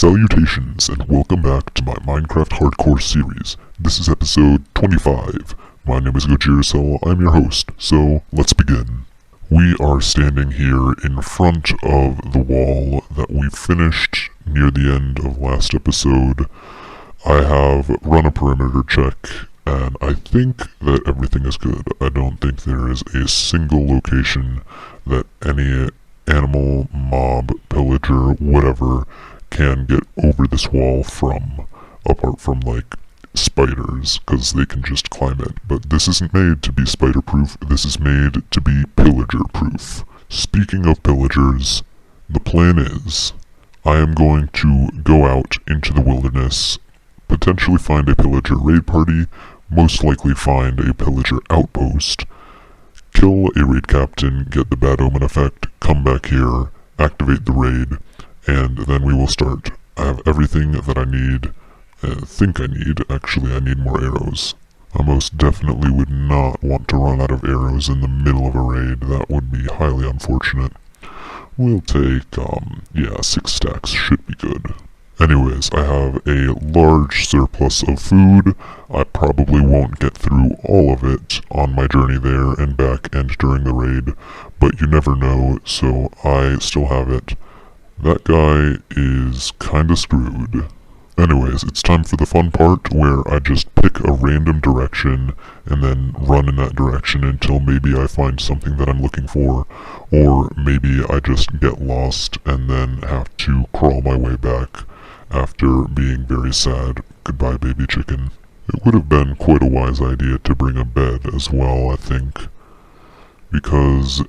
Salutations and welcome back to my Minecraft Hardcore series. This is episode 25. My name is GOJIRACELL, I'm your host, so let's begin. We are standing here in front of the wall that we finished near the end of last episode. I have run a perimeter check, and I think that everything is good. I don't think there is a single location that any animal, mob, pillager, whatever, can get over this wall from, apart from like spiders, because they can just climb it. But this isn't made to be spider proof, this is made to be pillager proof. Speaking of pillagers, the plan is I am going to go out into the wilderness, potentially find a pillager raid party, most likely find a pillager outpost, kill a raid captain, get the Bad Omen effect, come back here, activate the raid, and then we will start. I have everything that I need, actually I need more arrows. I most definitely would not want to run out of arrows in the middle of a raid, that would be highly unfortunate. We'll take, 6 stacks should be good. Anyways, I have a large surplus of food. I probably won't get through all of it on my journey there and back and during the raid, but you never know, so I still have it. That guy is kinda screwed. Anyways, it's time for the fun part where I just pick a random direction and then run in that direction until maybe I find something that I'm looking for, or maybe I just get lost and then have to crawl my way back after being very sad. Goodbye, baby chicken. It would have been quite a wise idea to bring a bed as well, I think, because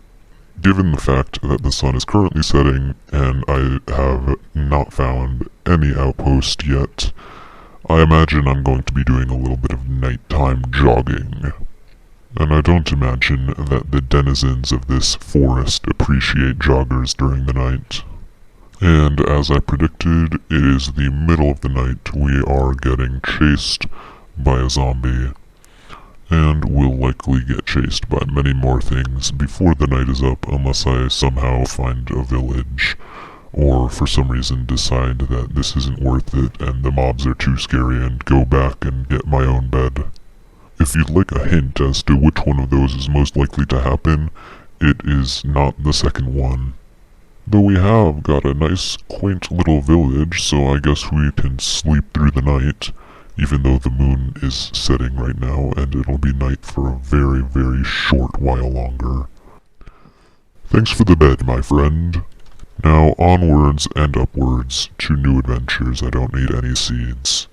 given the fact that the sun is currently setting and I have not found any outpost yet, I imagine I'm going to be doing a little bit of nighttime jogging. And I don't imagine that the denizens of this forest appreciate joggers during the night. And as I predicted, it is the middle of the night. We are getting chased by a zombie, and will likely get chased by many more things before the night is up, unless I somehow find a village, or for some reason decide that this isn't worth it and the mobs are too scary and go back and get my own bed. If you'd like a hint as to which one of those is most likely to happen, it is not the second one. Though we have got a nice quaint little village, so I guess we can sleep through the night, even though the moon is setting right now, and it'll be night for a very, very short while longer. Thanks for the bed, my friend. Now onwards and upwards to new adventures. I don't need any seeds.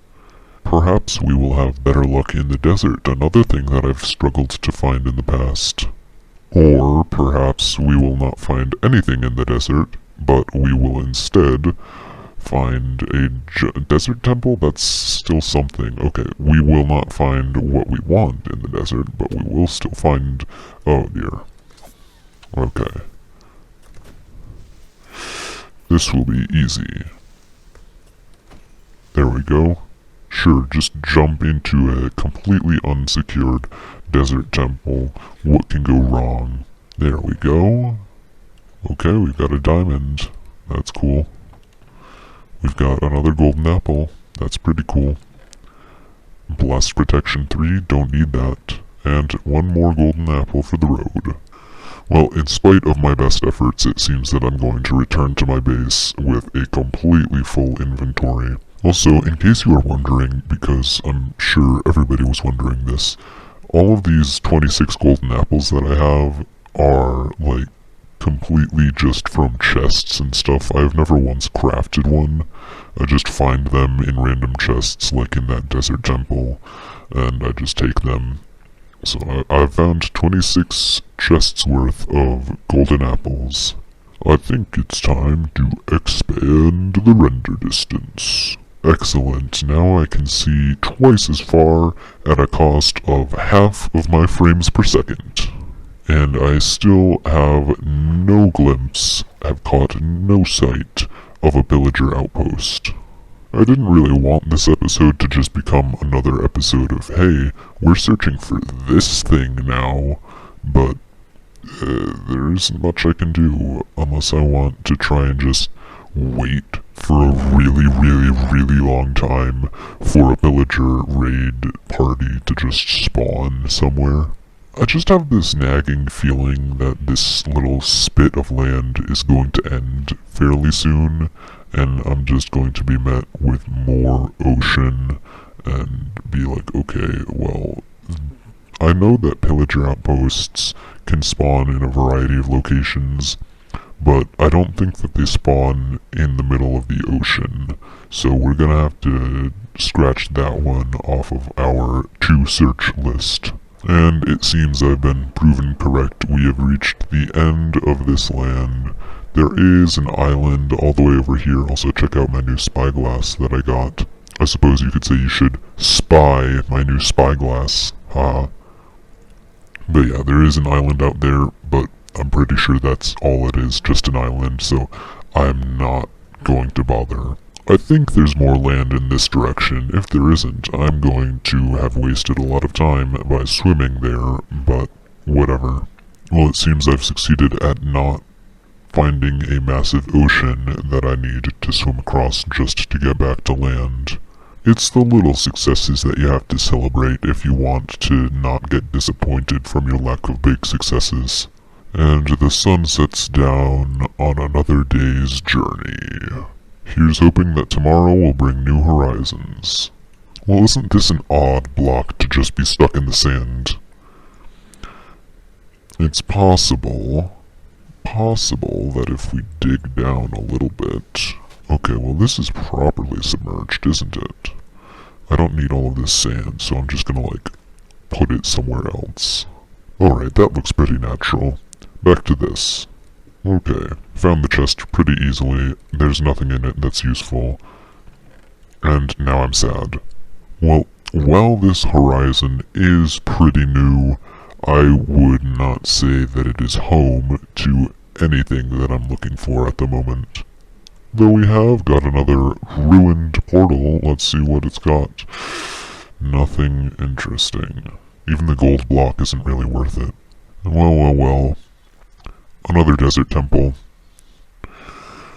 Perhaps we will have better luck in the desert, another thing that I've struggled to find in the past. Or perhaps we will not find anything in the desert, but we will instead find a desert temple? That's still something. Okay, we will not find what we want in the desert, but we will still find... oh dear. Okay. This will be easy. There we go. Sure, just jump into a completely unsecured desert temple. What can go wrong? There we go. Okay, we've got a diamond. That's cool. We've got another golden apple. That's pretty cool. Blast protection 3, don't need that. And one more golden apple for the road. Well, in spite of my best efforts, it seems that I'm going to return to my base with a completely full inventory. Also, in case you are wondering, because I'm sure everybody was wondering this, all of these 26 golden apples that I have are, like, completely just from chests and stuff. I've never once crafted one. I just find them in random chests, like in that desert temple, and I just take them. So I've found 26 chests worth of golden apples. I think it's time to expand the render distance. Excellent, now I can see twice as far at a cost of half of my frames per second. And I still have no glimpse, have caught no sight of a pillager outpost. I didn't really want this episode to just become another episode of, hey, we're searching for this thing now, but there isn't much I can do unless I want to try and just wait for a really, really, really long time for a pillager raid party to just spawn somewhere. I just have this nagging feeling that this little spit of land is going to end fairly soon, and I'm just going to be met with more ocean and be like, okay, well, I know that pillager outposts can spawn in a variety of locations, but I don't think that they spawn in the middle of the ocean, so we're gonna have to scratch that one off of our to-search list. And it seems I've been proven correct. We have reached the end of this land. There is an island all the way over here. Also, check out my new spyglass that I got. I suppose you could say you should spy my new spyglass. Haha. But yeah, there is an island out there, but I'm pretty sure that's all it is, just an island, so I'm not going to bother. I think there's more land in this direction. If there isn't, I'm going to have wasted a lot of time by swimming there, but whatever. Well, it seems I've succeeded at not finding a massive ocean that I need to swim across just to get back to land. It's the little successes that you have to celebrate if you want to not get disappointed from your lack of big successes. And the sun sets down on another day's journey. Here's hoping that tomorrow will bring new horizons. Well, isn't this an odd block to just be stuck in the sand? It's possible that if we dig down a little bit... Okay, well this is properly submerged, isn't it? I don't need all of this sand, so I'm just gonna, put it somewhere else. Alright, that looks pretty natural. Back to this. Okay, found the chest pretty easily. There's nothing in it that's useful. And now I'm sad. Well, while this horizon is pretty new, I would not say that it is home to anything that I'm looking for at the moment. Though we have got another ruined portal. Let's see what it's got. Nothing interesting. Even the gold block isn't really worth it. Well. Another desert temple.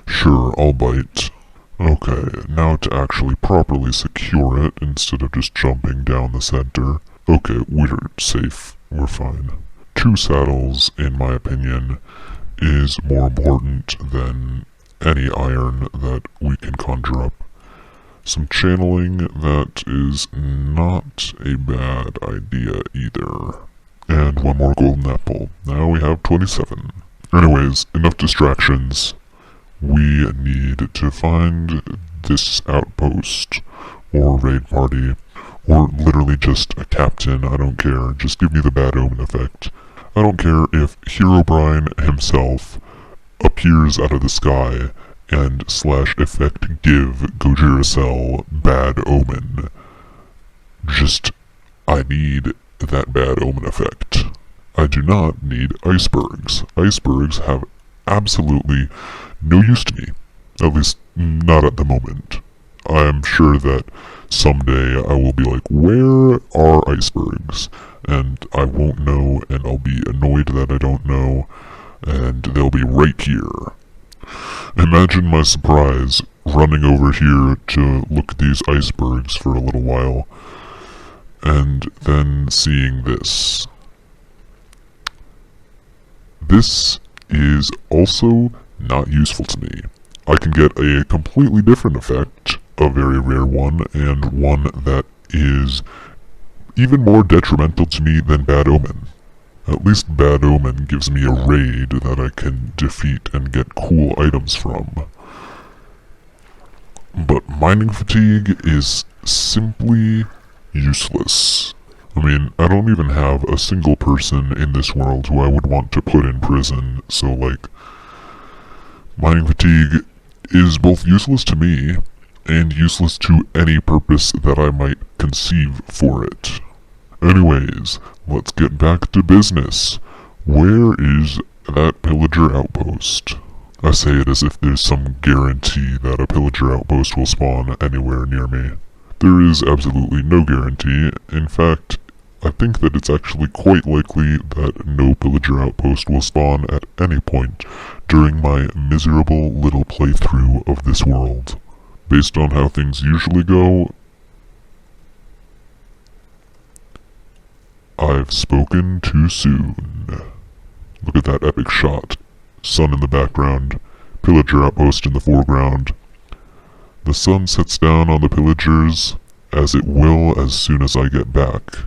Sure, I'll bite. Okay, now to actually properly secure it instead of just jumping down the center. Okay, we're safe. We're fine. 2 saddles, in my opinion, is more important than any iron that we can conjure up. Some channeling, that is not a bad idea either. And 1 more golden apple. Now we have 27. Anyways, enough distractions. We need to find this outpost, or raid party, or literally just a captain, I don't care. Just give me the Bad Omen effect. I don't care if Herobrine himself appears out of the sky and /effect give GOJIRACELL Bad Omen. Just, I need that Bad Omen effect. I do not need icebergs. Icebergs have absolutely no use to me. At least, not at the moment. I'm sure that someday I will be like, where are icebergs? And I won't know, and I'll be annoyed that I don't know, and they'll be right here. Imagine my surprise running over here to look at these icebergs for a little while, and then seeing this. This is also not useful to me. I can get a completely different effect, a very rare one, and one that is even more detrimental to me than Bad Omen. At least Bad Omen gives me a raid that I can defeat and get cool items from. But mining fatigue is simply useless. I mean, I don't even have a single person in this world who I would want to put in prison, so mining fatigue is both useless to me and useless to any purpose that I might conceive for it. Anyways, let's get back to business. Where is that pillager outpost? I say it as if there's some guarantee that a pillager outpost will spawn anywhere near me. There is absolutely no guarantee. In fact, I think that it's actually quite likely that no pillager outpost will spawn at any point during my miserable little playthrough of this world. Based on how things usually go, I've spoken too soon. Look at that epic shot. Sun in the background, pillager outpost in the foreground. The sun sets down on the pillagers, as it will as soon as I get back.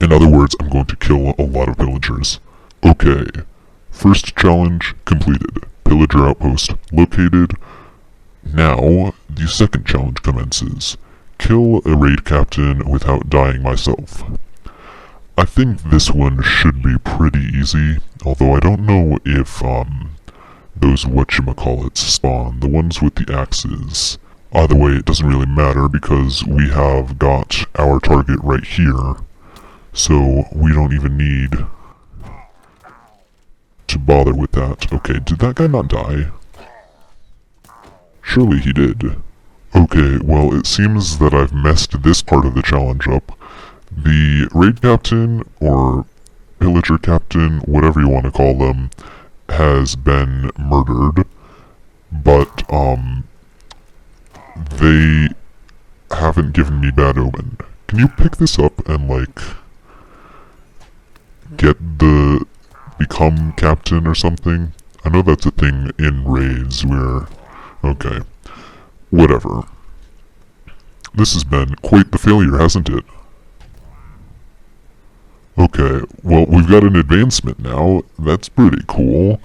In other words, I'm going to kill a lot of pillagers. Okay, first challenge completed. Pillager outpost located. Now, the second challenge commences. Kill a raid captain without dying myself. I think this one should be pretty easy, although I don't know if, those whatchamacallits spawn, the ones with the axes. Either way, it doesn't really matter because we have got our target right here, so we don't even need to bother with that. Okay, did that guy not die? Surely he did. Okay, well, it seems that I've messed this part of the challenge up. The raid captain, or pillager captain, whatever you want to call them, has been murdered, but, they haven't given me Bad Omen. Can you pick this up and, like, become captain or something? I know that's a thing in raids where, okay, whatever. This has been quite the failure, hasn't it? Okay, well, we've got an advancement now. That's pretty cool.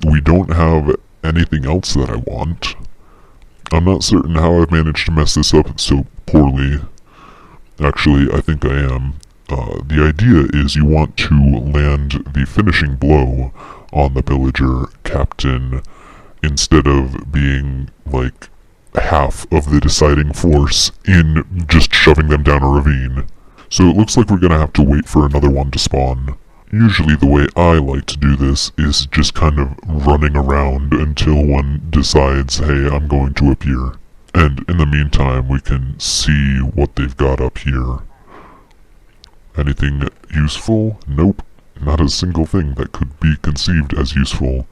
We don't have anything else that I want. I'm not certain how I've managed to mess this up so poorly. Actually, I think I am. The idea is you want to land the finishing blow on the pillager captain instead of being, like, half of the deciding force in just shoving them down a ravine. So it looks like we're gonna have to wait for another one to spawn. Usually the way I like to do this is just kind of running around until one decides, hey, I'm going to appear. And in the meantime, we can see what they've got up here. Anything useful? Nope. Not a single thing that could be conceived as useful.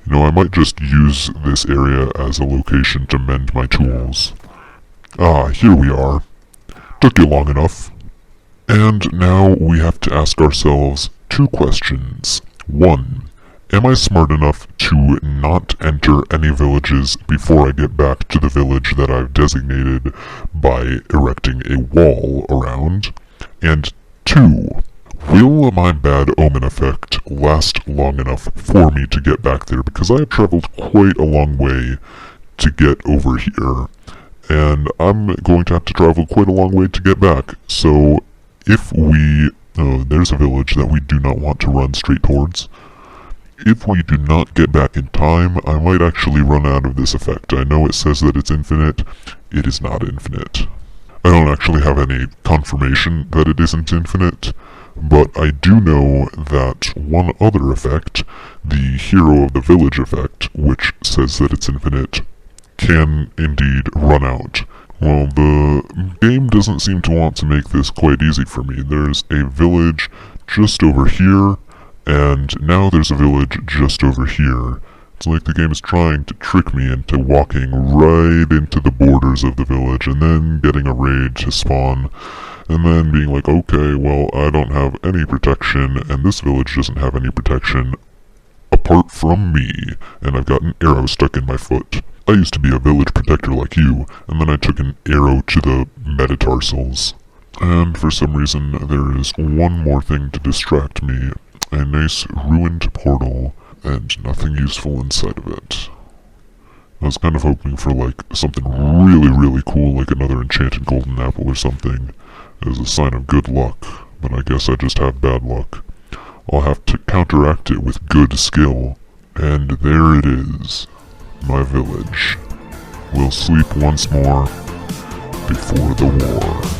You know, I might just use this area as a location to mend my tools. Ah, here we are. Took you long enough. And now we have to ask ourselves two questions. 1. Am I smart enough to not enter any villages before I get back to the village that I've designated by erecting a wall around? And 2. Will my Bad Omen effect last long enough for me to get back there? Because I have traveled quite a long way to get over here. And I'm going to have to travel quite a long way to get back. So if we... there's a village that we do not want to run straight towards. If we do not get back in time, I might actually run out of this effect. I know it says that it's infinite. It is not infinite. I don't actually have any confirmation that it isn't infinite, but I do know that one other effect, the Hero of the Village effect, which says that it's infinite, can indeed run out. Well, the game doesn't seem to want to make this quite easy for me. There's a village just over here, and now there's a village just over here. It's like the game is trying to trick me into walking right into the borders of the village, and then getting a raid to spawn, and then being like, okay, well, I don't have any protection, and this village doesn't have any protection apart from me, and I've got an arrow stuck in my foot. I used to be a village protector like you, and then I took an arrow to the metatarsals. And for some reason, there is one more thing to distract me. A nice ruined portal, and nothing useful inside of it. I was kind of hoping for, like, something really, really cool, like another enchanted golden apple or something, as a sign of good luck, but I guess I just have bad luck. I'll have to counteract it with good skill. And there it is. My village will sleep once more before the war.